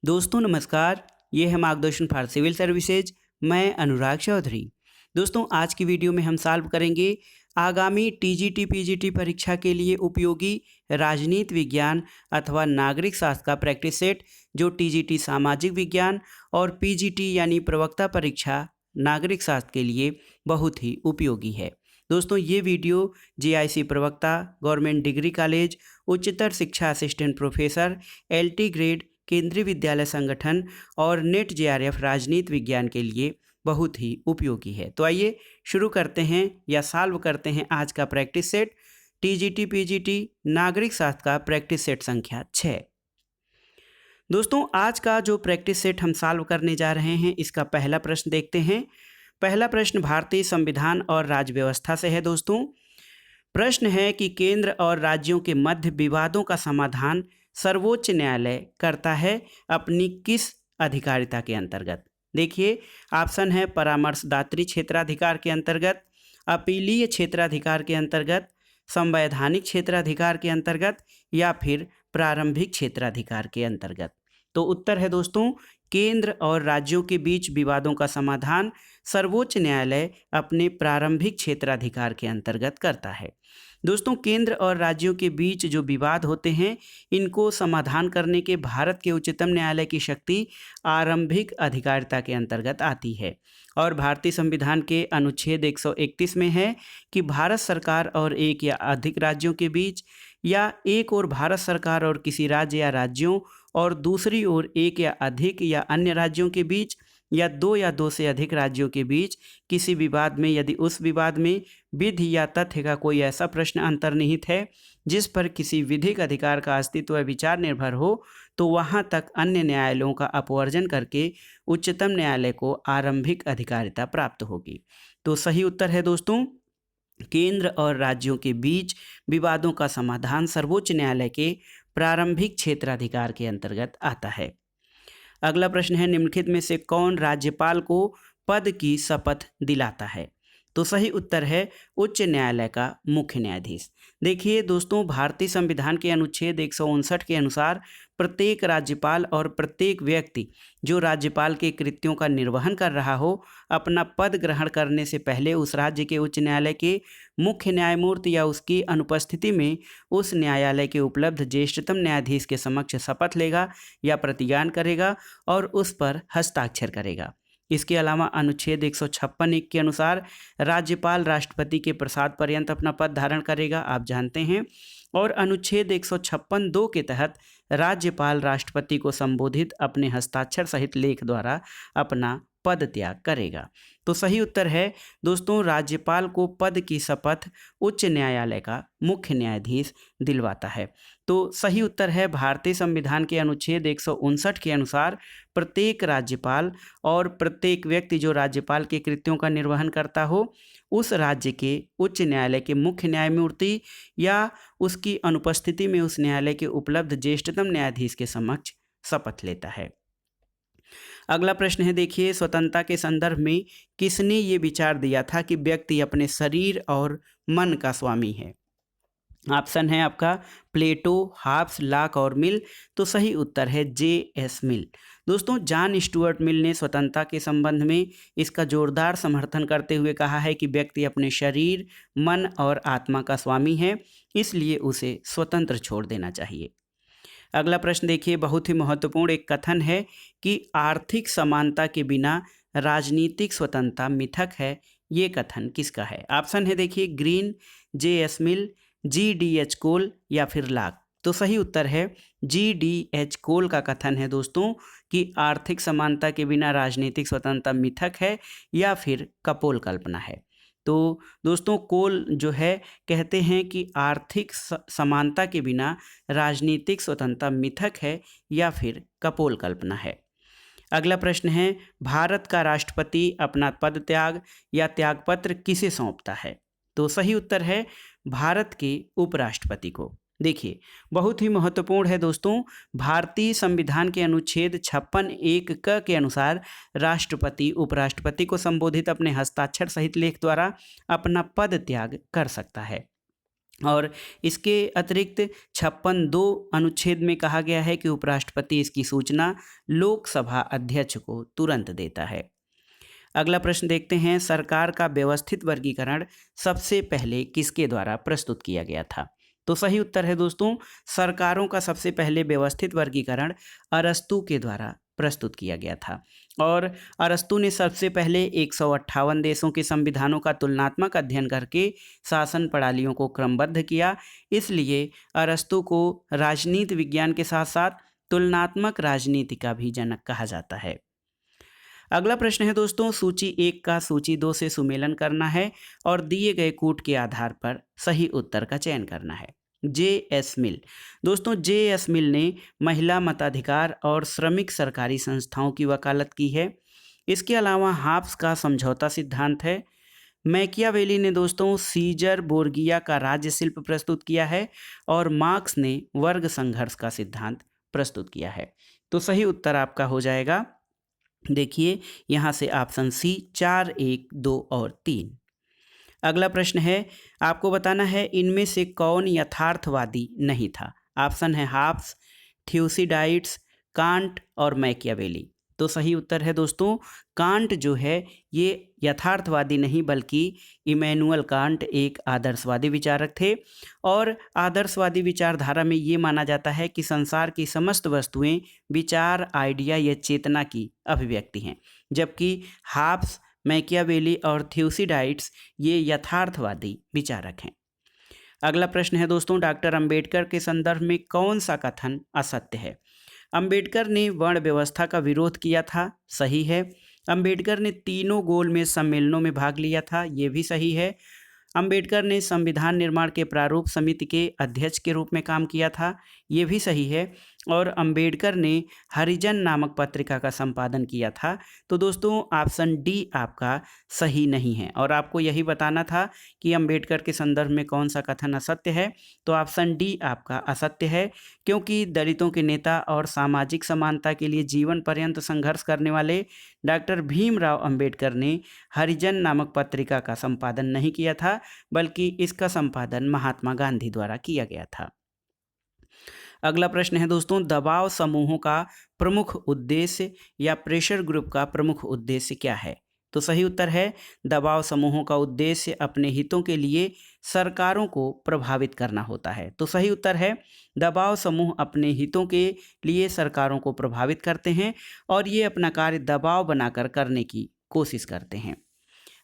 दोस्तों नमस्कार। ये है मार्गदर्शन फॉर सिविल सर्विसेज। मैं अनुराग चौधरी। दोस्तों आज की वीडियो में हम सॉल्व करेंगे आगामी टीजीटी पीजीटी परीक्षा के लिए उपयोगी राजनीति विज्ञान अथवा नागरिक शास्त्र का प्रैक्टिस सेट, जो टीजीटी सामाजिक विज्ञान और पीजीटी यानी प्रवक्ता परीक्षा नागरिक शास्त्र के लिए बहुत ही उपयोगी है। दोस्तों ये वीडियो जेआईसी प्रवक्ता, गवर्नमेंट डिग्री कॉलेज, उच्चतर शिक्षा असिस्टेंट प्रोफेसर, एलटी ग्रेड, केंद्रीय विद्यालय संगठन और नेट जेआरएफ राजनीति विज्ञान के लिए बहुत ही उपयोगी है। तो आइए शुरू करते हैं या सॉल्व करते हैं आज का प्रैक्टिस सेट, टीजीटी पीजीटी नागरिक शास्त्र का प्रैक्टिस सेट संख्या 6। दोस्तों आज का जो प्रैक्टिस सेट हम सॉल्व करने जा रहे हैं, इसका पहला प्रश्न देखते हैं। पहला प्रश्न भारतीय संविधान और राज्य व्यवस्था से है। दोस्तों प्रश्न है कि केंद्र और राज्यों के मध्य विवादों का समाधान सर्वोच्च न्यायालय करता है अपनी किस अधिकारिता के अंतर्गत। देखिए ऑप्शन है परामर्शदात्री क्षेत्राधिकार के अंतर्गत, अपीलीय क्षेत्राधिकार के अंतर्गत, संवैधानिक क्षेत्राधिकार के अंतर्गत या फिर प्रारंभिक क्षेत्राधिकार के अंतर्गत। तो उत्तर है दोस्तों केंद्र और राज्यों के बीच विवादों का समाधान सर्वोच्च न्यायालय अपने प्रारंभिक क्षेत्राधिकार के अंतर्गत करता है। दोस्तों केंद्र और राज्यों के बीच जो विवाद होते हैं, इनको समाधान करने के भारत के उच्चतम न्यायालय की शक्ति आरंभिक अधिकारिता के अंतर्गत आती है। और भारतीय संविधान के अनुच्छेद 131 में है कि भारत सरकार और एक या अधिक राज्यों के बीच, या एक और भारत सरकार और किसी राज्य या राज्यों और दूसरी ओर एक या अधिक या अन्य राज्यों के बीच, या दो से अधिक राज्यों के बीच किसी विवाद में, यदि उस विवाद में विधि या तथ्य का कोई ऐसा प्रश्न अंतर्निहित है जिस पर किसी विधिक अधिकार का अस्तित्व व विचार निर्भर हो, तो वहां तक अन्य न्यायालयों का अपवर्जन करके उच्चतम न्यायालय को आरंभिक अधिकारिता प्राप्त होगी। तो सही उत्तर है दोस्तों केंद्र और राज्यों के बीच विवादों का समाधान सर्वोच्च न्यायालय के प्रारंभिक क्षेत्राधिकार के अंतर्गत आता है। अगला प्रश्न है निम्नलिखित में से कौन राज्यपाल को पद की शपथ दिलाता है। तो सही उत्तर है उच्च न्यायालय का मुख्य न्यायाधीश। देखिए दोस्तों भारतीय संविधान के अनुच्छेद 159 के अनुसार प्रत्येक राज्यपाल और प्रत्येक व्यक्ति जो राज्यपाल के कृत्यों का निर्वहन कर रहा हो, अपना पद ग्रहण करने से पहले उस राज्य के उच्च न्यायालय के मुख्य न्यायमूर्ति या उसकी अनुपस्थिति में उस न्यायालय के उपलब्ध ज्येष्ठतम न्यायाधीश के समक्ष शपथ लेगा या प्रतिज्ञान करेगा और उस पर हस्ताक्षर करेगा। इसके अलावा अनुच्छेद 156(1) के अनुसार राज्यपाल राष्ट्रपति के प्रसाद पर्यंत अपना पद धारण करेगा, आप जानते हैं। और अनुच्छेद 156(2) के तहत राज्यपाल राष्ट्रपति को संबोधित अपने हस्ताक्षर सहित लेख द्वारा अपना पद त्याग करेगा। तो सही उत्तर है दोस्तों राज्यपाल को पद की शपथ उच्च न्यायालय का मुख्य न्यायाधीश दिलवाता है। तो सही उत्तर है भारतीय संविधान के अनुच्छेद 159 के अनुसार प्रत्येक राज्यपाल और प्रत्येक व्यक्ति जो राज्यपाल के कृत्यों का निर्वहन करता हो, उस राज्य के उच्च न्यायालय के मुख्य न्यायमूर्ति या उसकी अनुपस्थिति में उस न्यायालय के उपलब्ध ज्येष्ठतम न्यायाधीश के समक्ष शपथ लेता है। अगला प्रश्न है देखिए स्वतंत्रता के संदर्भ में किसने ये विचार दिया था कि व्यक्ति अपने शरीर और मन का स्वामी है। ऑप्शन है आपका प्लेटो, हाब्स, लॉक और मिल। तो सही उत्तर है J.S. मिल। दोस्तों जॉन स्टुअर्ट मिल ने स्वतंत्रता के संबंध में इसका जोरदार समर्थन करते हुए कहा है कि व्यक्ति अपने शरीर, मन और आत्मा का स्वामी है, इसलिए उसे स्वतंत्र छोड़ देना चाहिए। अगला प्रश्न देखिए बहुत ही महत्वपूर्ण एक कथन है कि आर्थिक समानता के बिना राजनीतिक स्वतंत्रता मिथक है। ये कथन किसका है। ऑप्शन है देखिए ग्रीन, J.S. मिल, G.D.H. कोल या फिर लॉक। तो सही उत्तर है G.D.H. कोल का कथन है दोस्तों कि आर्थिक समानता के बिना राजनीतिक स्वतंत्रता मिथक है या फिर कपोल कल्पना है। तो दोस्तों कोल जो है कहते हैं कि आर्थिक समानता के बिना राजनीतिक स्वतंत्रता मिथक है या फिर कपोल कल्पना है। अगला प्रश्न है भारत का राष्ट्रपति अपना पद त्याग या त्यागपत्र किसे सौंपता है। तो सही उत्तर है भारत के उपराष्ट्रपति को। देखिए बहुत ही महत्वपूर्ण है दोस्तों भारतीय संविधान के अनुच्छेद 56(1) क के अनुसार राष्ट्रपति उपराष्ट्रपति को संबोधित अपने हस्ताक्षर सहित लेख द्वारा अपना पद त्याग कर सकता है। और इसके अतिरिक्त 56(2) अनुच्छेद में कहा गया है कि उपराष्ट्रपति इसकी सूचना लोकसभा अध्यक्ष को तुरंत देता है। अगला प्रश्न देखते हैं, सरकार का व्यवस्थित वर्गीकरण सबसे पहले किसके द्वारा प्रस्तुत किया गया था? तो सही उत्तर है दोस्तों, सरकारों का सबसे पहले व्यवस्थित वर्गीकरण अरस्तू के द्वारा प्रस्तुत किया गया था। और अरस्तू ने सबसे पहले 158 देशों के संविधानों का तुलनात्मक अध्ययन करके शासन प्रणालियों को क्रमबद्ध किया। इसलिए अरस्तू को राजनीति विज्ञान के साथ साथ तुलनात्मक राजनीति का भी जनक कहा जाता है। अगला प्रश्न है दोस्तों, सूची 1 का सूची 2 से सुमेलन करना है और दिए गए कूट के आधार पर सही उत्तर का चयन करना है। जे.एस. मिल। दोस्तों, जे.एस. मिल ने महिला मताधिकार और श्रमिक सरकारी संस्थाओं की वकालत की है। इसके अलावा हाब्स का समझौता सिद्धांत है। मैकियावेली ने दोस्तों सीजर बोर्गिया का राज्य शिल्प प्रस्तुत किया है और मार्क्स ने वर्ग संघर्ष का सिद्धांत प्रस्तुत किया है। तो सही उत्तर आपका हो जाएगा, देखिए यहाँ से ऑप्शन सी 4, 1, 2 और 3। अगला प्रश्न है, आपको बताना है इनमें से कौन यथार्थवादी नहीं था? ऑप्शन है हाब्स, थ्यूसिडाइड्स, कांट और मैकियावेली। तो सही उत्तर है दोस्तों, कांट जो है ये यथार्थवादी नहीं बल्कि इमैनुअल कांट एक आदर्शवादी विचारक थे। और आदर्शवादी विचारधारा में ये माना जाता है कि संसार की समस्त वस्तुएं विचार, आइडिया या चेतना की अभिव्यक्ति हैं, जबकि हाब्स, मैकियावेली और थ्यूसिडाइड्स ये यथार्थवादी विचारक हैं। अगला प्रश्न है दोस्तों, डॉक्टर अंबेडकर के संदर्भ में कौन सा कथन असत्य है? अंबेडकर ने वर्ण व्यवस्था का विरोध किया था, सही है। अंबेडकर ने तीनों गोलमेज सम्मेलनों में भाग लिया था, ये भी सही है। अंबेडकर ने संविधान निर्माण के प्रारूप समिति के अध्यक्ष के रूप में काम किया था, ये भी सही है। और अंबेडकर ने हरिजन नामक पत्रिका का संपादन किया था। तो दोस्तों ऑप्शन डी आपका सही नहीं है और आपको यही बताना था कि अंबेडकर के संदर्भ में कौन सा कथन असत्य है। तो ऑप्शन डी आपका असत्य है, क्योंकि दलितों के नेता और सामाजिक समानता के लिए जीवन पर्यंत संघर्ष करने वाले डॉक्टर भीमराव अंबेडकर ने हरिजन नामक पत्रिका का संपादन नहीं किया था, बल्कि इसका संपादन महात्मा गांधी द्वारा किया गया था। अगला प्रश्न है दोस्तों, दबाव समूहों का प्रमुख उद्देश्य या प्रेशर ग्रुप का प्रमुख उद्देश्य क्या है? तो सही उत्तर है, दबाव समूहों का उद्देश्य अपने हितों के लिए सरकारों को प्रभावित करना होता है। तो सही उत्तर है, दबाव समूह अपने हितों के लिए सरकारों को प्रभावित करते हैं और ये अपना कार्य दबाव बनाकर करने की कोशिश करते हैं।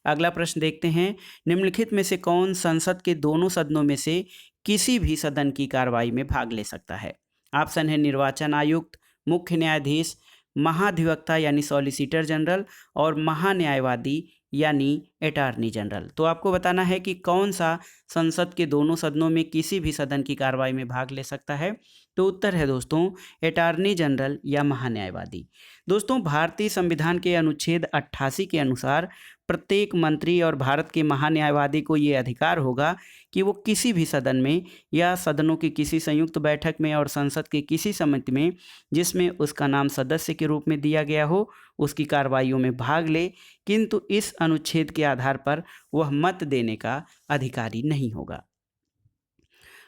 अगला प्रश्न देखते हैं, निम्नलिखित में से कौन संसद के दोनों सदनों में से किसी भी सदन की कार्रवाई में भाग ले सकता है? ऑप्शन है निर्वाचन आयुक्त, मुख्य न्यायाधीश, महाधिवक्ता यानी सॉलिसिटर जनरल और महान्यायवादी यानी अटॉर्नी जनरल। तो आपको बताना है कि कौन सा संसद के दोनों सदनों में किसी भी सदन की कार्रवाई में भाग ले सकता है। तो उत्तर है दोस्तों अटॉर्नी जनरल या महान्यायवादी। दोस्तों भारतीय संविधान के अनुच्छेद 88 के अनुसार प्रत्येक मंत्री और भारत के महान्यायवादी को ये अधिकार होगा कि वो किसी भी सदन में या सदनों की किसी संयुक्त बैठक में और संसद के किसी समिति में जिसमें उसका नाम सदस्य के रूप में दिया गया हो उसकी कार्रवाइयों में भाग ले, किंतु इस अनुच्छेद के आधार पर वह मत देने का अधिकारी नहीं होगा।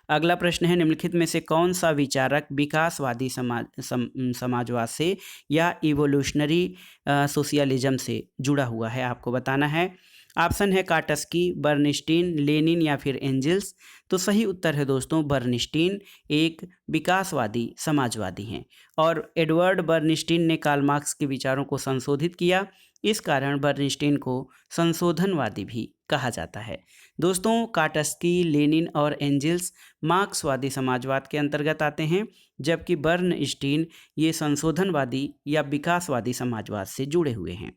अगला प्रश्न है, निम्नलिखित में से कौन सा विचारक विकासवादी समाजवाद से या इवोल्यूशनरी सोशलिज्म से जुड़ा हुआ है? आपको बताना है। ऑप्शन है काटस्की, बर्नस्टीन, लेनिन या फिर एंजल्स। तो सही उत्तर है दोस्तों बर्नस्टीन एक विकासवादी समाजवादी हैं और एडवर्ड बर्नस्टीन ने कार्ल मार्क्स के विचारों को संशोधित किया। इस कारण बर्नस्टीन को संशोधनवादी भी कहा जाता है। दोस्तों काटस्की, लेनिन और एंजल्स मार्क्सवादी समाजवाद के अंतर्गत आते हैं, जबकि बर्नस्टीन ये संशोधनवादी या विकासवादी समाजवाद से जुड़े हुए हैं।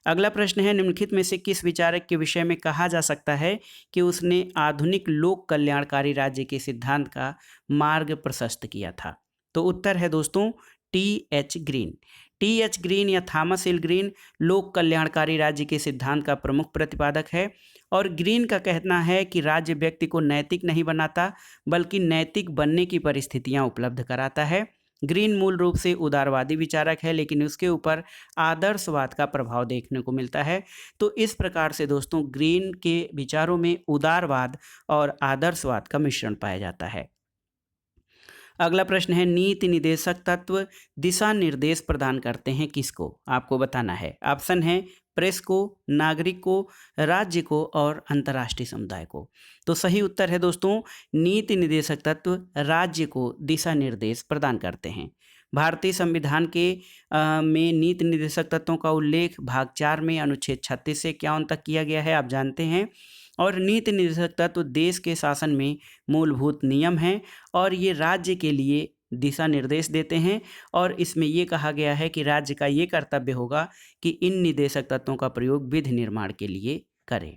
अगला प्रश्न है, निम्नलिखित में से किस विचारक के विषय में कहा जा सकता है कि उसने आधुनिक लोक कल्याणकारी राज्य के सिद्धांत का मार्ग प्रशस्त किया था? तो उत्तर है दोस्तों टी.एच. ग्रीन। टी.एच. ग्रीन या थॉमस एल ग्रीन लोक कल्याणकारी राज्य के सिद्धांत का प्रमुख प्रतिपादक है और ग्रीन का कहना है कि राज्य व्यक्ति को नैतिक नहीं बनाता बल्कि नैतिक बनने की परिस्थितियां उपलब्ध कराता है। ग्रीन मूल रूप से उदारवादी विचारक है, लेकिन उसके ऊपर आदर्शवाद का प्रभाव देखने को मिलता है। तो इस प्रकार से दोस्तों ग्रीन के विचारों में उदारवाद और आदर्शवाद का मिश्रण पाया जाता है। अगला प्रश्न है, नीति निदेशक तत्व दिशा निर्देश प्रदान करते हैं किसको? आपको बताना है। ऑप्शन है प्रेस को, नागरिक को, राज्य को और अंतर्राष्ट्रीय समुदाय को। तो सही उत्तर है दोस्तों, नीति निदेशक तत्व राज्य को दिशा निर्देश प्रदान करते हैं। भारतीय संविधान के में नीति निदेशक तत्वों का उल्लेख भाग 4 में अनुच्छेद 36 से 51 तक किया गया है, आप जानते हैं। और नीति निर्देशक तत्व देश के शासन में मूलभूत नियम हैं और ये राज्य के लिए दिशा निर्देश देते हैं। और इसमें ये कहा गया है कि राज्य का ये कर्तव्य होगा कि इन निर्देशक तत्वों का प्रयोग विधि निर्माण के लिए करें।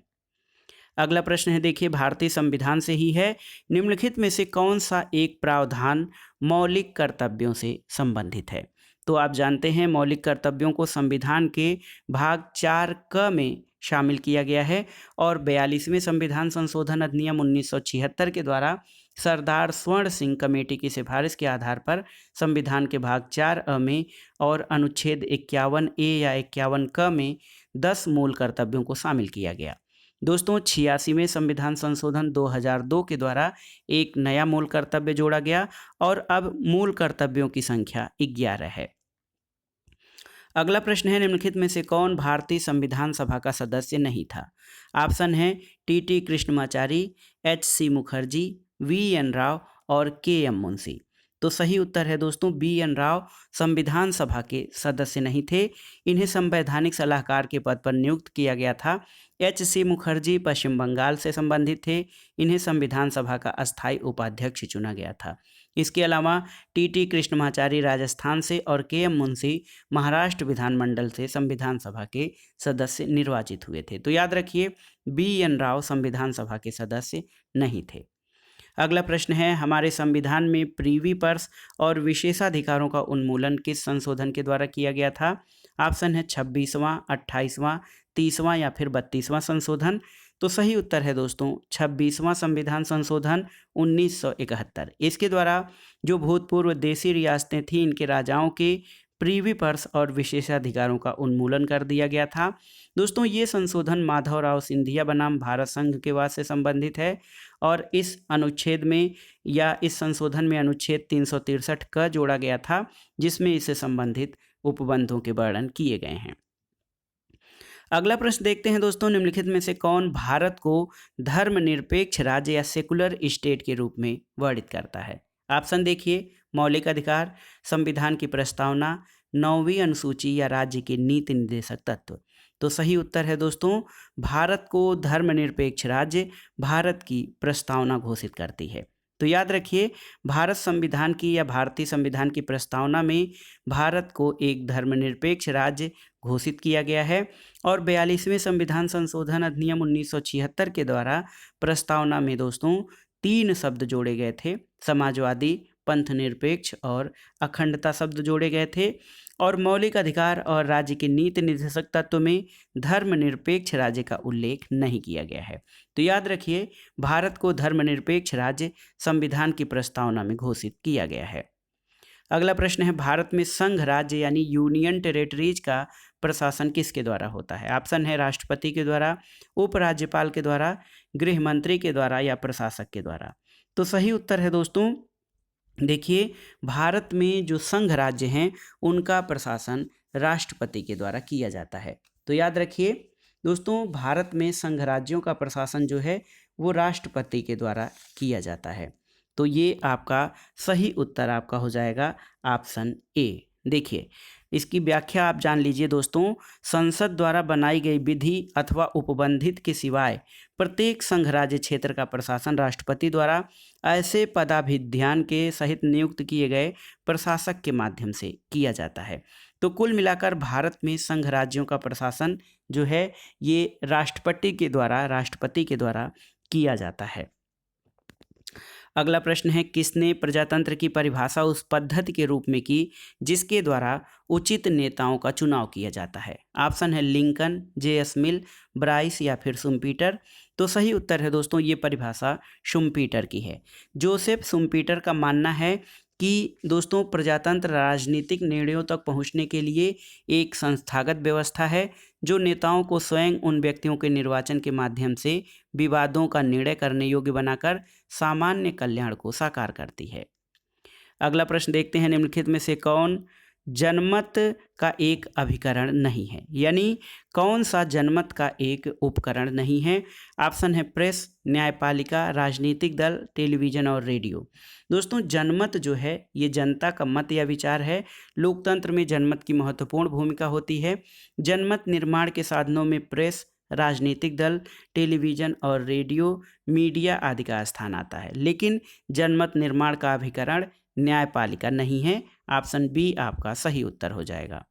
अगला प्रश्न है, देखिए भारतीय संविधान से ही है, निम्नलिखित में से कौन सा एक प्रावधान मौलिक कर्तव्यों से संबंधित है? तो आप जानते हैं मौलिक कर्तव्यों को संविधान के भाग 4 क में शामिल किया गया है और 42वें संविधान संशोधन अधिनियम 1976 के द्वारा सरदार स्वर्ण सिंह कमेटी की सिफारिश के आधार पर संविधान के भाग 4 में और अनुच्छेद 51A या 51 क में 10 मूल कर्तव्यों को शामिल किया गया। दोस्तों 86वें संविधान संशोधन 2002 के द्वारा एक नया मूल कर्तव्य जोड़ा गया और अब मूल कर्तव्यों की संख्या 11 है। अगला प्रश्न है, निम्नलिखित में से कौन भारतीय संविधान सभा का सदस्य नहीं था? ऑप्शन है T Krishnamachari, HC Mukherjee, VN Rao और KM मुंशी। तो सही उत्तर है दोस्तों, BN राव संविधान सभा के सदस्य नहीं थे। इन्हें संवैधानिक सलाहकार के पद पर नियुक्त किया गया था। HC मुखर्जी पश्चिम बंगाल से संबंधित थे। इन्हें संविधान सभा का अस्थायी उपाध्यक्ष चुना गया था। इसके अलावा टी कृष्णमाचारी राजस्थान से और KM मुंशी महाराष्ट्र विधानमंडल से संविधान सभा के सदस्य निर्वाचित हुए थे। तो याद रखिए BN राव संविधान सभा के सदस्य नहीं थे। अगला प्रश्न है, हमारे संविधान में प्रीवी पर्स और विशेषाधिकारों का उन्मूलन किस संशोधन के द्वारा किया गया था? ऑप्शन है 26वां, 28वां, 30वां या फिर 32वां संशोधन। तो सही उत्तर है दोस्तों 26वां संविधान संशोधन 1971। इसके द्वारा जो भूतपूर्व देशी रियासतें थीं इनके राजाओं के प्रीवी पर्स और विशेषाधिकारों का उन्मूलन कर दिया गया था। दोस्तों ये संशोधन माधवराव सिंधिया बनाम भारत संघ के वाद से संबंधित है और इस अनुच्छेद में या इस संशोधन में अनुच्छेद 363 का जोड़ा गया था, जिसमें इससे संबंधित उपबंधों के वर्णन किए गए हैं। अगला प्रश्न देखते हैं दोस्तों, निम्नलिखित में से कौन भारत को धर्मनिरपेक्ष राज्य या सेकुलर स्टेट के रूप में वर्णित करता है? ऑप्शन देखिए, मौलिक अधिकार, संविधान की प्रस्तावना, 9वीं अनुसूची या राज्य के नीति निर्देशक तत्व। तो सही उत्तर है दोस्तों, भारत को धर्मनिरपेक्ष राज्य भारत की प्रस्तावना घोषित करती है। तो याद रखिए भारत संविधान की या भारतीय संविधान की प्रस्तावना में भारत को एक धर्मनिरपेक्ष राज्य घोषित किया गया है और 42वें संविधान संशोधन अधिनियम 1976 के द्वारा प्रस्तावना में दोस्तों 3 शब्द जोड़े गए थे, समाजवादी, पंथनिरपेक्ष और अखंडता शब्द जोड़े गए थे। और मौलिक अधिकार और राज्य के नीति निर्देशक तत्व में धर्मनिरपेक्ष राज्य का उल्लेख नहीं किया गया है। तो याद रखिए भारत को धर्मनिरपेक्ष राज्य संविधान की प्रस्तावना में घोषित किया गया है। अगला प्रश्न है, भारत में संघ राज्य यानी यूनियन टेरिटरीज का प्रशासन किसके द्वारा होता है? ऑप्शन है राष्ट्रपति के द्वारा, उपराज्यपाल के द्वारा, गृह मंत्री के द्वारा या प्रशासक के द्वारा। तो सही उत्तर है दोस्तों, देखिए भारत में जो संघ राज्य हैं उनका प्रशासन राष्ट्रपति के द्वारा किया जाता है। तो याद रखिए दोस्तों भारत में संघ राज्यों का प्रशासन जो है वो राष्ट्रपति के द्वारा किया जाता है। तो ये आपका सही उत्तर आपका हो जाएगा ऑप्शन ए। देखिए इसकी व्याख्या आप जान लीजिए दोस्तों, संसद द्वारा बनाई गई विधि अथवा उपबंधित के सिवाय प्रत्येक संघ राज्य क्षेत्र का प्रशासन राष्ट्रपति द्वारा ऐसे पदाभिधान के सहित नियुक्त किए गए प्रशासक के माध्यम से किया जाता है। तो कुल मिलाकर भारत में संघ राज्यों का प्रशासन जो है ये राष्ट्रपति के द्वारा किया जाता है। अगला प्रश्न है, किसने प्रजातंत्र की परिभाषा उस पद्धति के रूप में की जिसके द्वारा उचित नेताओं का चुनाव किया जाता है? ऑप्शन है लिंकन, JS मिल, ब्राइस या फिर शुम्पीटर। तो सही उत्तर है दोस्तों, ये परिभाषा शुम्पीटर की है। जोसेफ शुम्पीटर का मानना है कि दोस्तों प्रजातंत्र राजनीतिक निर्णयों तक पहुंचने के लिए एक संस्थागत व्यवस्था है जो नेताओं को स्वयं उन व्यक्तियों के निर्वाचन के माध्यम से विवादों का निर्णय करने योग्य बनाकर सामान्य कल्याण को साकार करती है। अगला प्रश्न देखते हैं, निम्नलिखित में से कौन जनमत का एक अभिकरण नहीं है, यानी कौन सा जनमत का एक उपकरण नहीं है। ऑप्शन है प्रेस, न्यायपालिका, राजनीतिक दल, टेलीविजन और रेडियो। दोस्तों जनमत जो है ये जनता का मत या विचार है। लोकतंत्र में जनमत की महत्वपूर्ण भूमिका होती है। जनमत निर्माण के साधनों में प्रेस, राजनीतिक दल, टेलीविजन और रेडियो मीडिया आदि का स्थान आता है, लेकिन जनमत निर्माण का अभिकरण न्यायपालिका नहीं है। ऑप्शन बी आपका सही उत्तर हो जाएगा।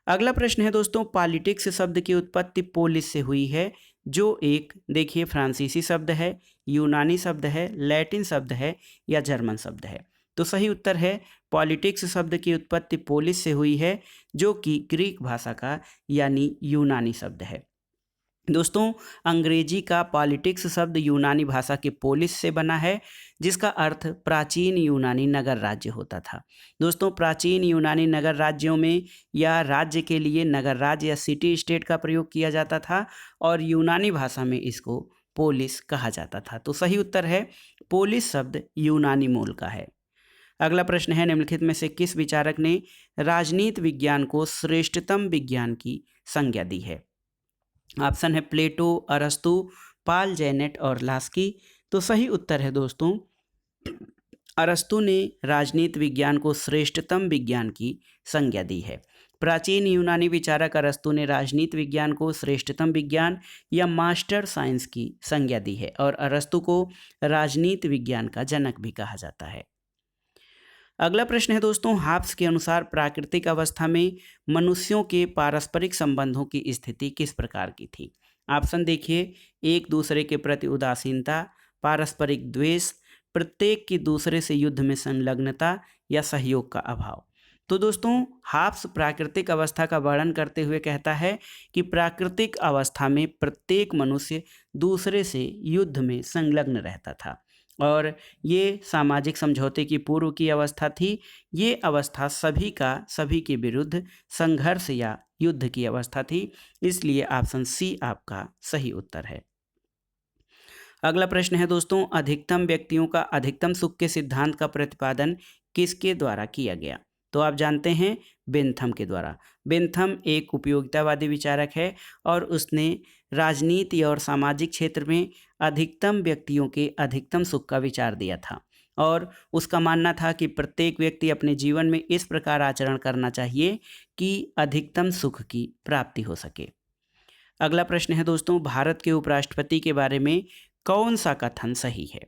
अगला प्रश्न है दोस्तों, पॉलिटिक्स शब्द की उत्पत्ति पोलिस से हुई है, जो एक देखिए फ्रांसीसी शब्द है, यूनानी शब्द है, लैटिन शब्द है या जर्मन शब्द है। तो सही उत्तर है पॉलिटिक्स शब्द की उत्पत्ति पोलिस से हुई है, जो कि ग्रीक भाषा का यानी यूनानी शब्द है। दोस्तों अंग्रेजी का पॉलिटिक्स शब्द यूनानी भाषा के पोलिस से बना है, जिसका अर्थ प्राचीन यूनानी नगर राज्य होता था। दोस्तों प्राचीन यूनानी नगर राज्यों में या राज्य के लिए नगर राज्य या सिटी स्टेट का प्रयोग किया जाता था और यूनानी भाषा में इसको पोलिस कहा जाता था। तो सही उत्तर है पोलिस शब्द यूनानी मूल का है। अगला प्रश्न है, निम्नलिखित में से किस विचारक ने राजनीति विज्ञान को श्रेष्ठतम विज्ञान की संज्ञा दी है। ऑप्शन है प्लेटो, अरस्तु, पाल जेनेट और लास्की। तो सही उत्तर है दोस्तों अरस्तु ने राजनीति विज्ञान को श्रेष्ठतम विज्ञान की संज्ञा दी है। प्राचीन यूनानी विचारक अरस्तु ने राजनीति विज्ञान को श्रेष्ठतम विज्ञान या मास्टर साइंस की संज्ञा दी है और अरस्तु को राजनीति विज्ञान का जनक भी कहा जाता है। अगला प्रश्न है दोस्तों, हाब्स के अनुसार प्राकृतिक अवस्था में मनुष्यों के पारस्परिक संबंधों की स्थिति किस प्रकार की थी। ऑप्शन देखिए, एक दूसरे के प्रति उदासीनता, पारस्परिक द्वेष, प्रत्येक की दूसरे से युद्ध में संलग्नता या सहयोग का अभाव। तो दोस्तों हाब्स प्राकृतिक अवस्था का वर्णन करते हुए कहता है कि प्राकृतिक अवस्था में प्रत्येक मनुष्य दूसरे से युद्ध में संलग्न रहता था और ये सामाजिक समझौते की पूर्व की अवस्था थी। ये अवस्था सभी के विरुद्ध संघर्ष या युद्ध की अवस्था थी, इसलिए ऑप्शन सी आपका सही उत्तर है। अगला प्रश्न है दोस्तों, अधिकतम व्यक्तियों का अधिकतम सुख के सिद्धांत का प्रतिपादन किसके द्वारा किया गया। तो आप जानते हैं बेंथम के द्वारा। बेंथम एक उपयोगितावादी विचारक है और उसने राजनीति और सामाजिक क्षेत्र में अधिकतम व्यक्तियों के अधिकतम सुख का विचार दिया था और उसका मानना था कि प्रत्येक व्यक्ति अपने जीवन में इस प्रकार आचरण करना चाहिए कि अधिकतम सुख की प्राप्ति हो सके। अगला प्रश्न है दोस्तों, भारत के उपराष्ट्रपति के बारे में कौन सा कथन सही है।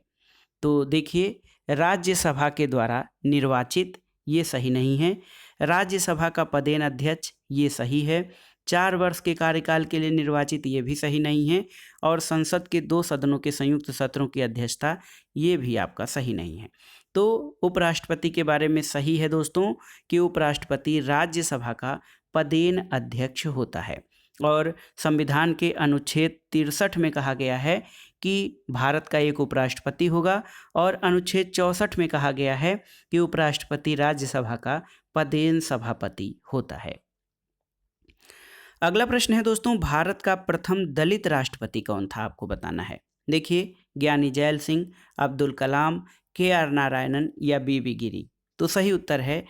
तो देखिए, राज्यसभा के द्वारा निर्वाचित, ये सही नहीं है। राज्यसभा का पदेन अध्यक्ष, ये सही है। 4 वर्ष के कार्यकाल के लिए निर्वाचित, ये भी सही नहीं है। और संसद के 2 सदनों के संयुक्त सत्रों की अध्यक्षता, ये भी आपका सही नहीं है। तो उपराष्ट्रपति के बारे में सही है दोस्तों कि उपराष्ट्रपति राज्यसभा का पदेन अध्यक्ष होता है और संविधान के अनुच्छेद 63 में कहा गया है कि भारत का एक उपराष्ट्रपति होगा और अनुच्छेद 64 में कहा गया है कि उपराष्ट्रपति राज्यसभा का पदेन सभापति होता है। अगला प्रश्न है दोस्तों, भारत का प्रथम दलित राष्ट्रपति कौन था, आपको बताना है। देखिए, ज्ञानी जैल सिंह, अब्दुल कलाम, KR नारायणन या BB गिरी। तो सही उत्तर है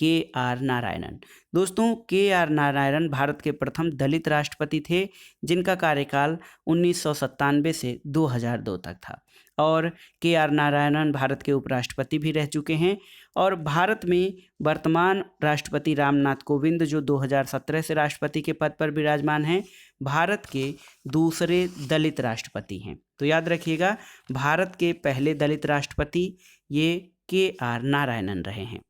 KR नारायणन। दोस्तों KR नारायणन भारत के प्रथम दलित राष्ट्रपति थे जिनका कार्यकाल 1997 से 2002 तक था और KR नारायणन भारत के उपराष्ट्रपति भी रह चुके हैं और भारत में वर्तमान राष्ट्रपति रामनाथ कोविंद जो 2017 से राष्ट्रपति के पद पर विराजमान हैं, भारत के दूसरे दलित राष्ट्रपति हैं। तो याद रखिएगा, भारत के पहले दलित राष्ट्रपति ये KR नारायणन रहे हैं।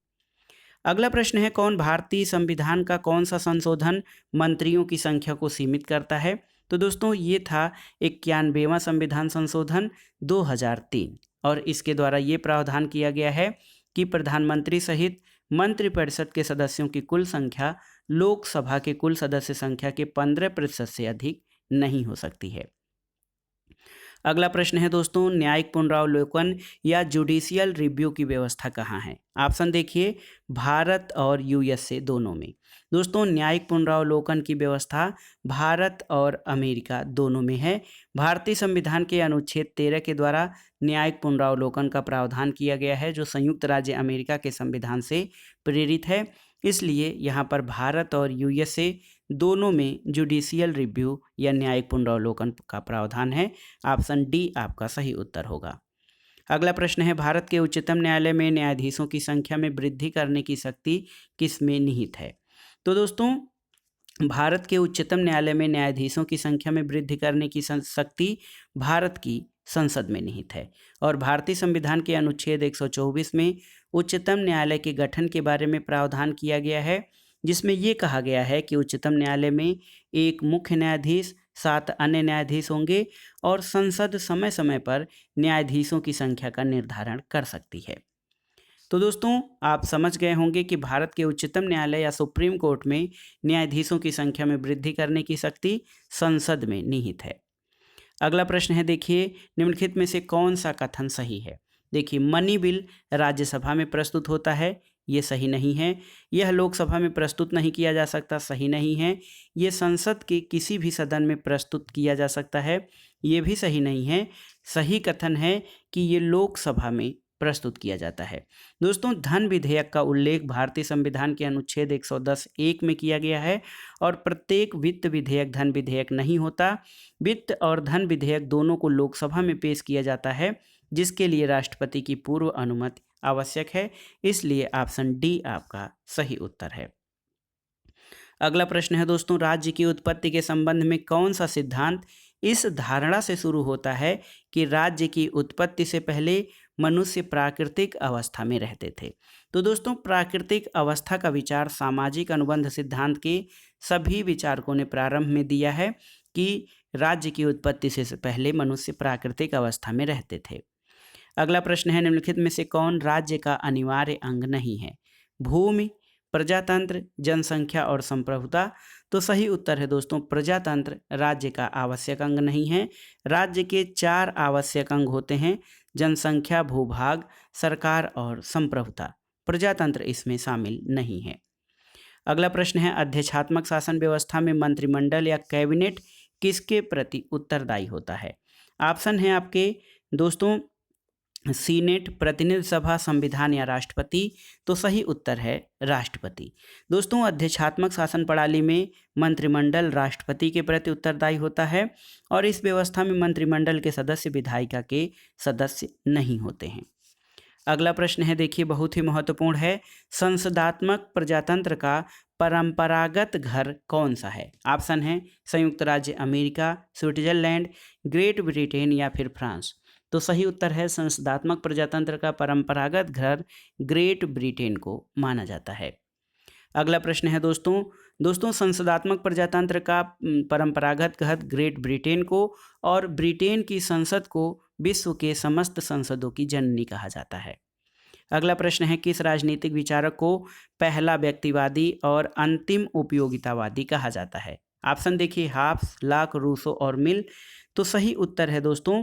अगला प्रश्न है, कौन भारतीय संविधान का कौन सा संशोधन मंत्रियों की संख्या को सीमित करता है। तो दोस्तों ये था 91वां संविधान संशोधन 2003 और इसके द्वारा ये प्रावधान किया गया है कि प्रधानमंत्री सहित मंत्रिपरिषद के सदस्यों की कुल संख्या लोकसभा के कुल सदस्य संख्या के 15% से अधिक नहीं हो सकती है। अगला प्रश्न है दोस्तों, न्यायिक पुनरावलोकन या जुडिशियल रिव्यू की व्यवस्था कहाँ है? ऑप्शन देखिए, भारत और यूएसए दोनों में। दोस्तों न्यायिक पुनरावलोकन की व्यवस्था भारत और अमेरिका दोनों में है। भारतीय संविधान के अनुच्छेद 13 के द्वारा न्यायिक पुनरावलोकन का प्रावधान किया गया है, जो संयुक्त राज्य अमेरिका के संविधान से प्रेरित है। इसलिए यहाँ पर भारत और यूएसए दोनों में जुडिशियल रिव्यू या न्यायिक पुनरावलोकन का प्रावधान है। ऑप्शन डी आपका सही उत्तर होगा। अगला प्रश्न है, भारत के उच्चतम न्यायालय में न्यायाधीशों की संख्या में वृद्धि करने की शक्ति किसमें निहित है? तो दोस्तों भारत के उच्चतम न्यायालय में न्यायाधीशों की संख्या में वृद्धि करने की शक्ति भारत की संसद में निहित है। और भारतीय संविधान के अनुच्छेद 124 में उच्चतम न्यायालय के गठन के बारे में प्रावधान किया गया है, जिसमें ये कहा गया है कि उच्चतम न्यायालय में एक मुख्य न्यायाधीश, 7 अन्य न्यायाधीश होंगे और संसद समय समय पर न्यायाधीशों की संख्या का निर्धारण कर सकती है। तो दोस्तों आप समझ गए होंगे कि भारत के उच्चतम न्यायालय या सुप्रीम कोर्ट में न्यायाधीशों की संख्या में वृद्धि करने की शक्ति संसद में निहित है। अगला प्रश्न है, देखिए निम्नलिखित में से कौन सा कथन सही है? देखिए, मनी बिल राज्यसभा में प्रस्तुत होता है, ये सही नहीं है। यह लोकसभा में प्रस्तुत नहीं किया जा सकता, सही नहीं है। ये संसद के किसी भी सदन में प्रस्तुत किया जा सकता है, ये भी सही नहीं है। सही कथन है कि ये लोकसभा में प्रस्तुत किया जाता है। दोस्तों धन विधेयक का उल्लेख भारतीय संविधान के अनुच्छेद 110(1) में किया गया है और प्रत्येक वित्त विधेयक धन विधेयक नहीं होता। वित्त और धन विधेयक दोनों को लोकसभा में पेश किया जाता है, जिसके लिए राष्ट्रपति की पूर्व अनुमति आवश्यक है। इसलिए ऑप्शन डी आपका सही उत्तर है। अगला प्रश्न है दोस्तों, राज्य की उत्पत्ति के संबंध में कौन सा सिद्धांत इस धारणा से शुरू होता है कि राज्य की उत्पत्ति से पहले मनुष्य प्राकृतिक अवस्था में रहते थे? तो दोस्तों प्राकृतिक अवस्था का विचार सामाजिक अनुबंध सिद्धांत के सभी विचारकों ने प्रारंभ में दिया है कि राज्य की उत्पत्ति से पहले मनुष्य प्राकृतिक अवस्था में रहते थे। अगला प्रश्न है, निम्नलिखित में से कौन राज्य का अनिवार्य अंग नहीं है? भूमि, प्रजातंत्र, जनसंख्या और संप्रभुता। तो सही उत्तर है दोस्तों, प्रजातंत्र राज्य का आवश्यक अंग नहीं है। राज्य के 4 आवश्यक अंग होते हैं, जनसंख्या, भूभाग, सरकार और संप्रभुता। प्रजातंत्र इसमें शामिल नहीं है। अगला प्रश्न है, अध्यक्षात्मक शासन व्यवस्था में मंत्रिमंडल या कैबिनेट किसके प्रति उत्तरदायी होता है? ऑप्शन है आपके दोस्तों सीनेट, प्रतिनिधि सभा, संविधान या राष्ट्रपति। तो सही उत्तर है राष्ट्रपति। दोस्तों अध्यक्षात्मक शासन प्रणाली में मंत्रिमंडल राष्ट्रपति के प्रति उत्तरदायी होता है और इस व्यवस्था में मंत्रिमंडल के सदस्य विधायिका के सदस्य नहीं होते हैं। अगला प्रश्न है, देखिए बहुत ही महत्वपूर्ण है, संसदात्मक प्रजातंत्र का परंपरागत घर कौन सा है? ऑप्शन है संयुक्त राज्य अमेरिका, स्विट्जरलैंड, ग्रेट ब्रिटेन या फिर फ्रांस। तो सही उत्तर है संसदात्मक प्रजातंत्र का परंपरागत घर ग्रेट ब्रिटेन को माना जाता है। अगला प्रश्न है दोस्तों संसदात्मक प्रजातंत्र का परंपरागत घर ग्रेट ब्रिटेन को और ब्रिटेन की संसद को विश्व के समस्त संसदों की जननी कहा जाता है। अगला प्रश्न है, किस राजनीतिक विचारक को पहला व्यक्तिवादी और अंतिम उपयोगितावादी कहा जाता है? ऑप्शन देखिए हाब्स, लॉक, रूसो और मिल। तो सही उत्तर है दोस्तों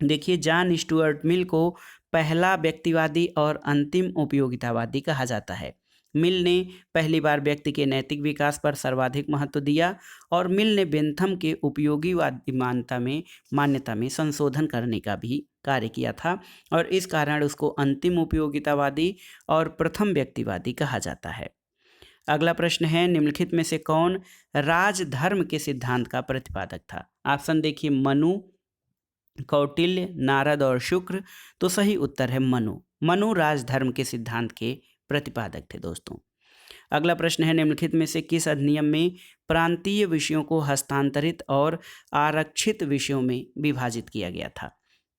देखिए जॉन स्टुअर्ट मिल को पहला व्यक्तिवादी और अंतिम उपयोगितावादी कहा जाता है। मिल ने पहली बार व्यक्ति के नैतिक विकास पर सर्वाधिक महत्व दिया और मिल ने बेंथम के उपयोगीवादी मान्यता में संशोधन करने का भी कार्य किया था और इस कारण उसको अंतिम उपयोगितावादी और प्रथम व्यक्तिवादी कहा जाता है। अगला प्रश्न है, निम्नलिखित में से कौन राजधर्म के सिद्धांत का प्रतिपादक था? ऑप्शन देखिए मनु, कौटिल्य, नारद और शुक्र। तो सही उत्तर है मनु राजधर्म के सिद्धांत के प्रतिपादक थे दोस्तों। अगला प्रश्न है, निम्नलिखित में से किस अधिनियम में प्रांतीय विषयों को हस्तांतरित और आरक्षित विषयों में विभाजित किया गया था?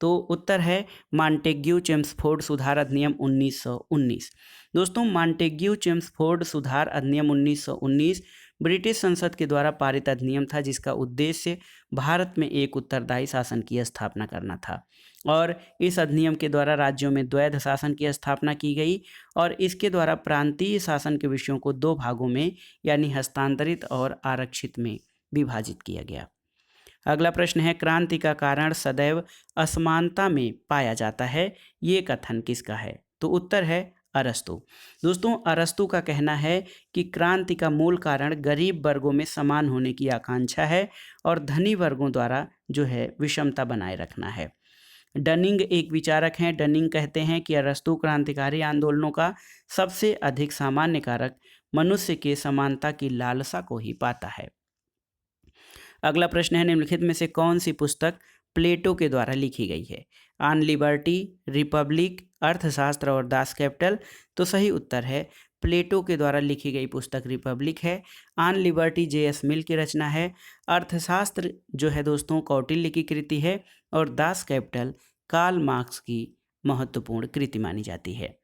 तो उत्तर है मॉन्टेग्यू चेम्सफोर्ड सुधार अधिनियम 1919। दोस्तों मॉन्टेग्यू चेम्सफोर्ड सुधार अधिनियम 1919 ब्रिटिश संसद के द्वारा पारित अधिनियम था, जिसका उद्देश्य भारत में एक उत्तरदायी शासन की स्थापना करना था और इस अधिनियम के द्वारा राज्यों में द्वैध शासन की स्थापना की गई और इसके द्वारा प्रांतीय शासन के विषयों को 2 भागों में यानी हस्तांतरित और आरक्षित में विभाजित किया गया। अगला प्रश्न है क्रांति का कारण सदैव असमानता में पाया जाता है, ये कथन किसका है? तो उत्तर है अरस्तु। दोस्तों अरस्तु का कहना है कि क्रांति का मूल कारण गरीब वर्गों में समान होने की आकांक्षा है और धनी वर्गों द्वारा जो है विषमता बनाए रखना है। डनिंग एक विचारक हैं। डनिंग कहते हैं कि अरस्तु क्रांतिकारी आंदोलनों का सबसे अधिक सामान्य कारक मनुष्य के समानता की लालसा को ही पाता है। अगला प्रश्न है निम्नलिखित में से कौन सी पुस्तक प्लेटो के द्वारा लिखी गई है? ऑन लिबर्टी, रिपब्लिक, अर्थशास्त्र और दास कैपिटल। तो सही उत्तर है प्लेटो के द्वारा लिखी गई पुस्तक रिपब्लिक है। On liberty JS. मिल की रचना है। अर्थशास्त्र जो है दोस्तों कौटिल्य की कृति है और दास कैपिटल कार्ल मार्क्स की महत्वपूर्ण कृति मानी जाती है।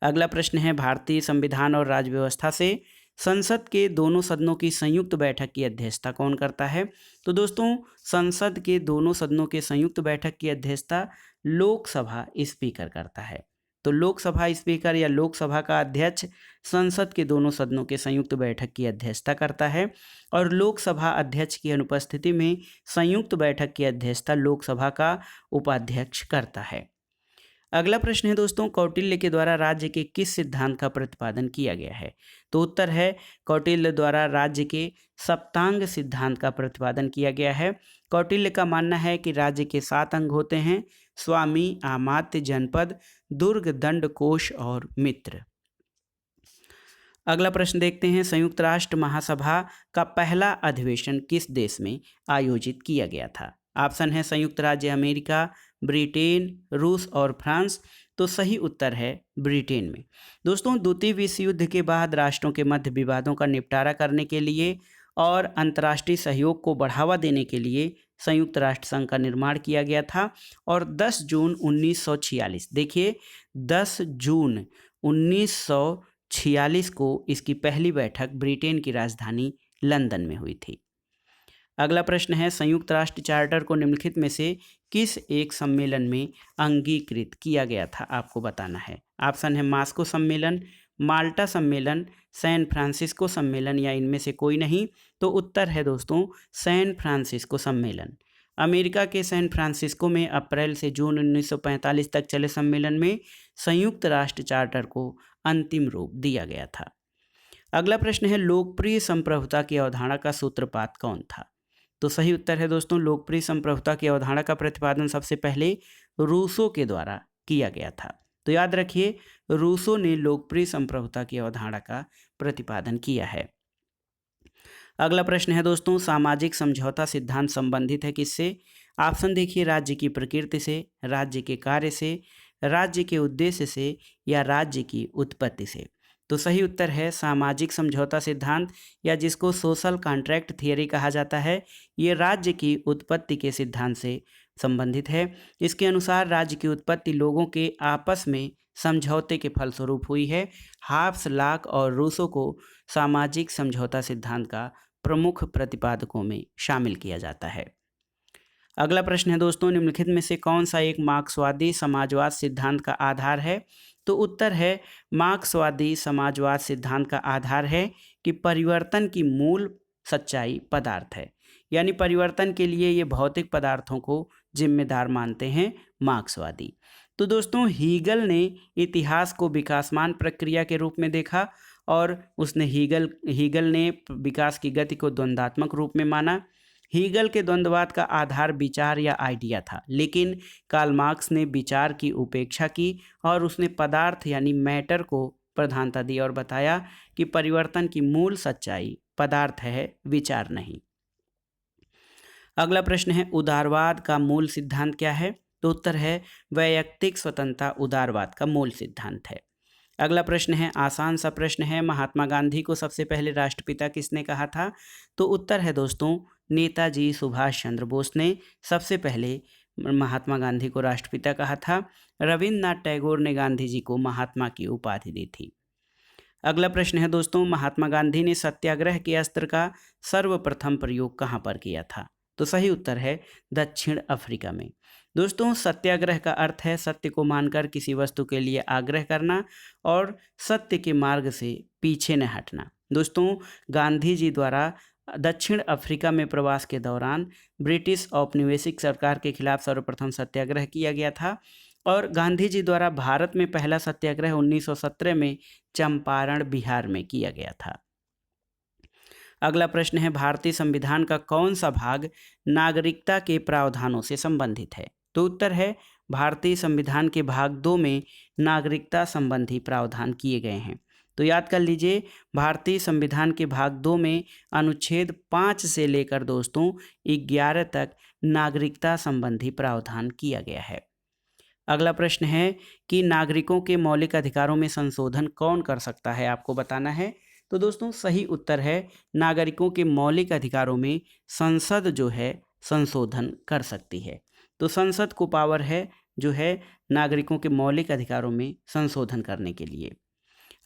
अगला प्रश्न है भारतीय संविधान और राज्य व्यवस्था से संसद के दोनों सदनों की संयुक्त बैठक की अध्यक्षता कौन करता है? तो दोस्तों संसद के दोनों सदनों के संयुक्त बैठक की अध्यक्षता लोकसभा स्पीकर करता है। तो लोकसभा स्पीकर या लोकसभा का अध्यक्ष संसद के दोनों सदनों के संयुक्त बैठक की अध्यक्षता करता है और लोकसभा अध्यक्ष की अनुपस्थिति में संयुक्त बैठक की अध्यक्षता लोकसभा का उपाध्यक्ष करता है। अगला प्रश्न है दोस्तों कौटिल्य के द्वारा राज्य के किस सिद्धांत का प्रतिपादन किया गया है? तो उत्तर है कौटिल्य द्वारा राज्य के सप्तांग सिद्धांत का प्रतिपादन किया गया है। कौटिल्य का मानना है कि राज्य के 7 अंग होते हैं: स्वामी, अमात्य, जनपद, दुर्ग, दंड, कोश और मित्र। अगला प्रश्न देखते हैं संयुक्त राष्ट्र महासभा का पहला अधिवेशन किस देश में आयोजित किया गया था? ऑप्शन है संयुक्त राज्य अमेरिका, ब्रिटेन, रूस और फ्रांस। तो सही उत्तर है ब्रिटेन में। दोस्तों द्वितीय विश्व युद्ध के बाद राष्ट्रों के मध्य विवादों का निपटारा करने के लिए और अंतर्राष्ट्रीय सहयोग को बढ़ावा देने के लिए संयुक्त राष्ट्र संघ का निर्माण किया गया था और 10 जून 1946 देखिए 10 जून 1946 को इसकी पहली बैठक ब्रिटेन की राजधानी लंदन में हुई थी। अगला प्रश्न है संयुक्त राष्ट्र चार्टर को निम्नलिखित में से किस एक सम्मेलन में अंगीकृत किया गया था? आपको बताना है। ऑप्शन है मास्को सम्मेलन, माल्टा सम्मेलन, सैन फ्रांसिस्को सम्मेलन या इनमें से कोई नहीं। तो उत्तर है दोस्तों सैन फ्रांसिस्को सम्मेलन। अमेरिका के सैन फ्रांसिस्को में अप्रैल से जून 1945 तक चले सम्मेलन में संयुक्त राष्ट्र चार्टर को अंतिम रूप दिया गया था। अगला प्रश्न है लोकप्रिय संप्रभुता की अवधारणा का सूत्रपात कौन था? तो सही उत्तर है दोस्तों लोकप्रिय संप्रभुता की अवधारणा का प्रतिपादन सबसे पहले रूसो के द्वारा किया गया था। तो याद रखिए रूसो ने लोकप्रिय संप्रभुता की अवधारणा का प्रतिपादन किया है। अगला प्रश्न है दोस्तों सामाजिक समझौता सिद्धांत संबंधित है किससे? ऑप्शन देखिए राज्य की प्रकृति से, राज्य के कार्य से, राज्य के उद्देश्य से या राज्य की उत्पत्ति से। तो सही उत्तर है सामाजिक समझौता सिद्धांत या जिसको सोशल कॉन्ट्रैक्ट थियरी कहा जाता है, ये राज्य की उत्पत्ति के सिद्धांत से संबंधित है। इसके अनुसार राज्य की उत्पत्ति लोगों के आपस में समझौते के फलस्वरूप हुई है। हाब्स, लॉक और रूसो को सामाजिक समझौता सिद्धांत का प्रमुख प्रतिपादकों में शामिल किया जाता है। अगला प्रश्न है दोस्तों निम्नलिखित में से कौन सा एक मार्क्सवादी समाजवाद सिद्धांत का आधार है? तो उत्तर है मार्क्सवादी समाजवाद सिद्धांत का आधार है कि परिवर्तन की मूल सच्चाई पदार्थ है, यानी परिवर्तन के लिए ये भौतिक पदार्थों को जिम्मेदार मानते हैं मार्क्सवादी। तो दोस्तों हीगल ने इतिहास को विकासमान प्रक्रिया के रूप में देखा और उसने हीगल ने विकास की गति को द्वंद्वात्मक रूप में माना। हीगल के द्वंद्ववाद का आधार विचार या आइडिया था, लेकिन कार्ल मार्क्स ने विचार की उपेक्षा की और उसने पदार्थ यानी मैटर को प्रधानता दी और बताया कि परिवर्तन की मूल सच्चाई पदार्थ है, विचार नहीं। अगला प्रश्न है उदारवाद का मूल सिद्धांत क्या है? तो उत्तर है वैयक्तिक स्वतंत्रता उदारवाद का मूल सिद्धांत है। अगला प्रश्न है आसान सा प्रश्न है महात्मा गांधी को सबसे पहले राष्ट्रपिता किसने कहा था? तो उत्तर है दोस्तों नेताजी सुभाष चंद्र बोस ने सबसे पहले महात्मा गांधी को राष्ट्रपिता कहा था। रविन्द्रनाथ टैगोर ने गांधी जी को महात्मा की उपाधि दी थी। अगला प्रश्न है दोस्तों महात्मा गांधी ने सत्याग्रह के अस्त्र का सर्वप्रथम प्रयोग कहाँ पर किया था? तो सही उत्तर है दक्षिण अफ्रीका में। दोस्तों सत्याग्रह का अर्थ है सत्य को मानकर किसी वस्तु के लिए आग्रह करना और सत्य के मार्ग से पीछे न हटना। दोस्तों गांधी जी द्वारा दक्षिण अफ्रीका में प्रवास के दौरान ब्रिटिश औपनिवेशिक सरकार के खिलाफ सर्वप्रथम सत्याग्रह किया गया था। और गांधी जी द्वारा भारत में पहला सत्याग्रह 1917 में चंपारण बिहार में किया गया था। अगला प्रश्न है, भारतीय संविधान का कौन सा भाग नागरिकता के प्रावधानों से संबंधित है? तो उत्तर है, भारतीय संविधान के भाग 2 में नागरिकता संबंधी प्रावधान किए गए हैं। तो याद कर लीजिए, भारतीय संविधान के भाग 2 में अनुच्छेद 5 से लेकर दोस्तों 11 तक नागरिकता संबंधी प्रावधान किया गया है। अगला प्रश्न है कि नागरिकों के मौलिक अधिकारों में संशोधन कौन कर सकता है, आपको बताना है। तो दोस्तों सही उत्तर है, नागरिकों के मौलिक अधिकारों में संसद जो है संशोधन कर सकती है। तो संसद को पावर है जो है नागरिकों के मौलिक अधिकारों में संशोधन करने के लिए।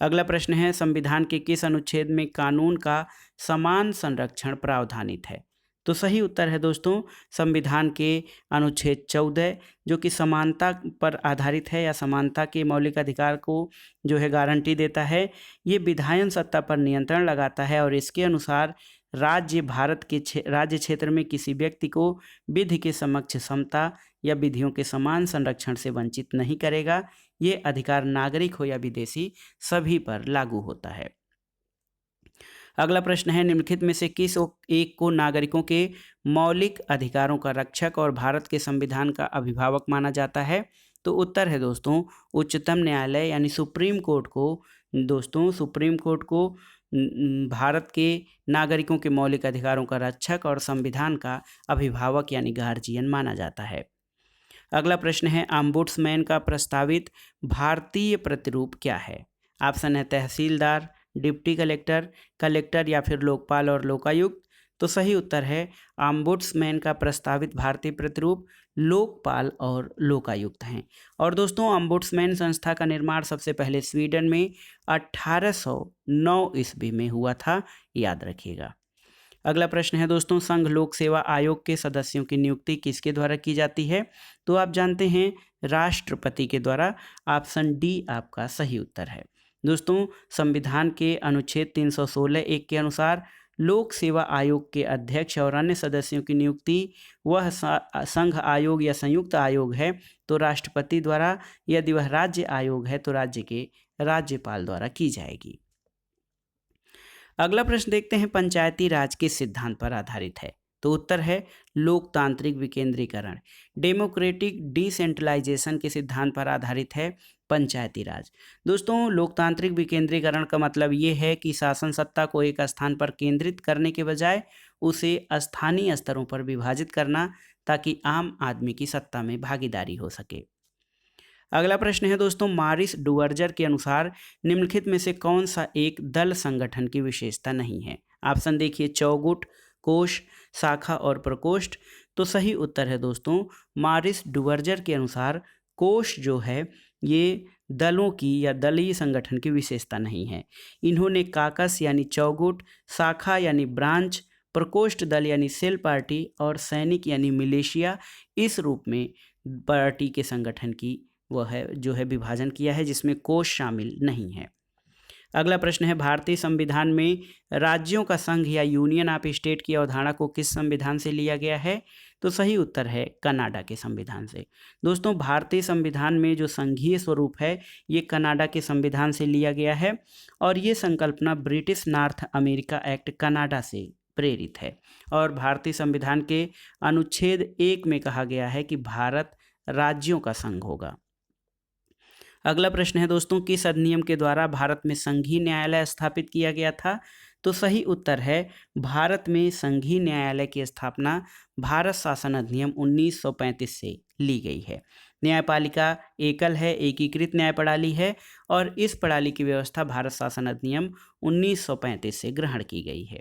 अगला प्रश्न है, संविधान के किस अनुच्छेद में कानून का समान संरक्षण प्रावधानित है? तो सही उत्तर है दोस्तों, संविधान के अनुच्छेद 14 जो कि समानता पर आधारित है या समानता के मौलिक अधिकार को जो है गारंटी देता है। ये विधायन सत्ता पर नियंत्रण लगाता है और इसके अनुसार राज्य भारत के राज्य क्षेत्र में किसी व्यक्ति को विधि के समक्ष समता या विधियों के समान संरक्षण से वंचित नहीं करेगा। ये अधिकार नागरिक हो या विदेशी सभी पर लागू होता है। अगला प्रश्न है, निम्नलिखित में से किस एक को नागरिकों के मौलिक अधिकारों का रक्षक और भारत के संविधान का अभिभावक माना जाता है? तो उत्तर है दोस्तों, उच्चतम न्यायालय यानी सुप्रीम कोर्ट को दोस्तों सुप्रीम कोर्ट को भारत के नागरिकों के मौलिक अधिकारों का रक्षक और संविधान का अभिभावक यानी गार्जियन माना जाता है। अगला प्रश्न है, ऑम्बुड्समैन का प्रस्तावित भारतीय प्रतिरूप क्या है? ऑप्शन है तहसीलदार, डिप्टी कलेक्टर, कलेक्टर या फिर लोकपाल और लोकायुक्त। तो सही उत्तर है, ऑम्बुड्समैन का प्रस्तावित भारतीय प्रतिरूप लोकपाल और लोकायुक्त हैं। और दोस्तों ऑम्बुड्समैन संस्था का निर्माण सबसे पहले स्वीडन में 1809 ईस्वी में हुआ था, याद रखिएगा। अगला प्रश्न है दोस्तों, संघ लोक सेवा आयोग के सदस्यों की नियुक्ति किसके द्वारा की जाती है? तो आप जानते हैं राष्ट्रपति के द्वारा। ऑप्शन डी आपका सही उत्तर है। दोस्तों संविधान के अनुच्छेद 316(1) के अनुसार लोक सेवा आयोग के अध्यक्ष और अन्य सदस्यों की नियुक्ति वह संघ आयोग या संयुक्त आयोग है तो राष्ट्रपति द्वारा, यदि वह राज्य आयोग है तो राज्य के राज्यपाल द्वारा की जाएगी। अगला प्रश्न देखते हैं, पंचायती राज किस सिद्धांत पर आधारित है? तो उत्तर है लोकतांत्रिक विकेंद्रीकरण, डेमोक्रेटिक डिसेंट्रलाइजेशन के सिद्धांत पर आधारित है पंचायती राज। दोस्तों लोकतांत्रिक विकेंद्रीकरण का मतलब ये है कि शासन सत्ता को एक स्थान पर केंद्रित करने के बजाय उसे स्थानीय स्तरों पर विभाजित करना, ताकि आम आदमी की सत्ता में भागीदारी हो सके। अगला प्रश्न है दोस्तों, मॉरिस डुवर्जर के अनुसार निम्नलिखित में से कौन सा एक दल संगठन की विशेषता नहीं है? ऑप्शन देखिए, चौगुट, कोष, शाखा और प्रकोष्ठ। तो सही उत्तर है दोस्तों, मॉरिस डुवर्जर के अनुसार कोष जो है ये दलों की या दलीय संगठन की विशेषता नहीं है। इन्होंने काकस यानी चौगुट, शाखा यानी ब्रांच, प्रकोष्ठ दल यानी सेल पार्टी और सैनिक यानी मिलिशिया इस रूप में पार्टी के संगठन की वह है जो है विभाजन किया है, जिसमें कोष शामिल नहीं है। अगला प्रश्न है, भारतीय संविधान में राज्यों का संघ या यूनियन ऑफ स्टेट की अवधारणा को किस संविधान से लिया गया है? तो सही उत्तर है कनाडा के संविधान से। दोस्तों भारतीय संविधान में जो संघीय स्वरूप है ये कनाडा के संविधान से लिया गया है और ये संकल्पना British north America act Canada से प्रेरित है। और भारतीय संविधान के अनुच्छेद 1 में कहा गया है कि भारत राज्यों का संघ होगा। अगला प्रश्न है दोस्तों, किस अधिनियम के द्वारा भारत में संघीय न्यायालय स्थापित किया गया था? तो सही उत्तर है भारत में संघीय न्यायालय की स्थापना भारत शासन अधिनियम 1935 से ली गई है। न्यायपालिका एकल है, एकीकृत न्याय प्रणाली है और इस प्रणाली की व्यवस्था भारत शासन अधिनियम 1935 से ग्रहण की गई है।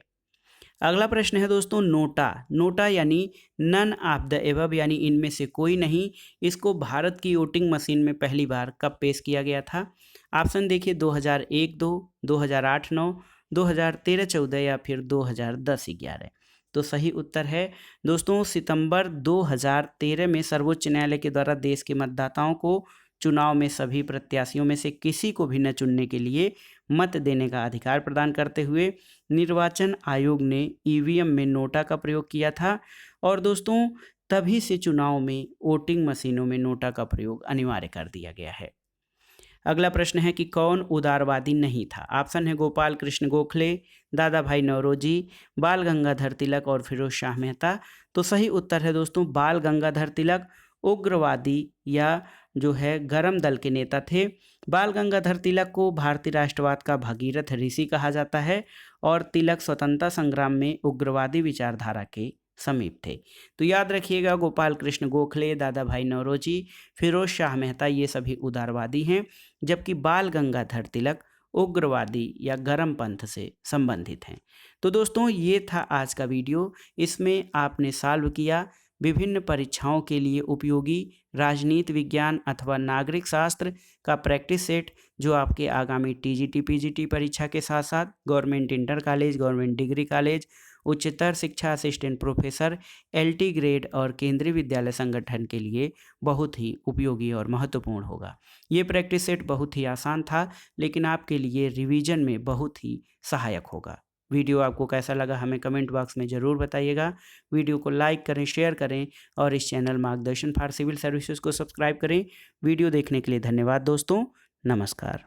अगला प्रश्न है दोस्तों, नोटा यानी नन ऑफ द एबव यानी इनमें से कोई नहीं, इसको भारत की वोटिंग मशीन में पहली बार कब पेश किया गया था? ऑप्शन देखिए, 2001-2, 2008-9, 2013-14 या फिर 2010-11। तो सही उत्तर है दोस्तों सितंबर 2013 में सर्वोच्च न्यायालय के द्वारा देश के मतदाताओं को चुनाव में सभी प्रत्याशियों में से किसी को भी न चुनने के लिए मत देने का अधिकार प्रदान करते हुए निर्वाचन आयोग ने ईवीएम में नोटा का प्रयोग किया था। और दोस्तों तभी से चुनाव में वोटिंग मशीनों में नोटा का प्रयोग अनिवार्य कर दिया गया है। अगला प्रश्न है कि कौन उदारवादी नहीं था। ऑप्शन है गोपाल कृष्ण गोखले, दादा भाई नौरोजी, बाल गंगाधर तिलक और फिरोज शाह मेहता। तो सही उत्तर है दोस्तों बाल गंगाधर तिलक उग्रवादी या जो है गरम दल के नेता थे। बाल गंगाधर तिलक को भारतीय राष्ट्रवाद का भगीरथ ऋषि कहा जाता है और तिलक स्वतंत्रता संग्राम में उग्रवादी विचारधारा के समीप थे। तो याद रखिएगा गोपाल कृष्ण गोखले, दादा भाई नौरोजी, फिरोज शाह मेहता ये सभी उदारवादी हैं, जबकि बाल गंगाधर तिलक उग्रवादी या गरम पंथ से संबंधित हैं। तो दोस्तों ये था आज का वीडियो। इसमें आपने सॉल्व किया विभिन्न परीक्षाओं के लिए उपयोगी राजनीति विज्ञान अथवा नागरिक शास्त्र का प्रैक्टिस सेट, जो आपके आगामी टीजीटी पीजीटी परीक्षा के साथ साथ government inter college, government degree college, उच्चतर शिक्षा असिस्टेंट प्रोफेसर, एलटी ग्रेड और केंद्रीय विद्यालय संगठन के लिए बहुत ही उपयोगी और महत्वपूर्ण होगा। ये प्रैक्टिस सेट बहुत ही आसान था, लेकिन आपके लिए रिवीजन में बहुत ही सहायक होगा। वीडियो आपको कैसा लगा हमें कमेंट बॉक्स में ज़रूर बताइएगा। वीडियो को लाइक करें, शेयर करें और इस चैनल मार्गदर्शन फॉर सिविल सर्विसेज को सब्सक्राइब करें। वीडियो देखने के लिए धन्यवाद दोस्तों। नमस्कार।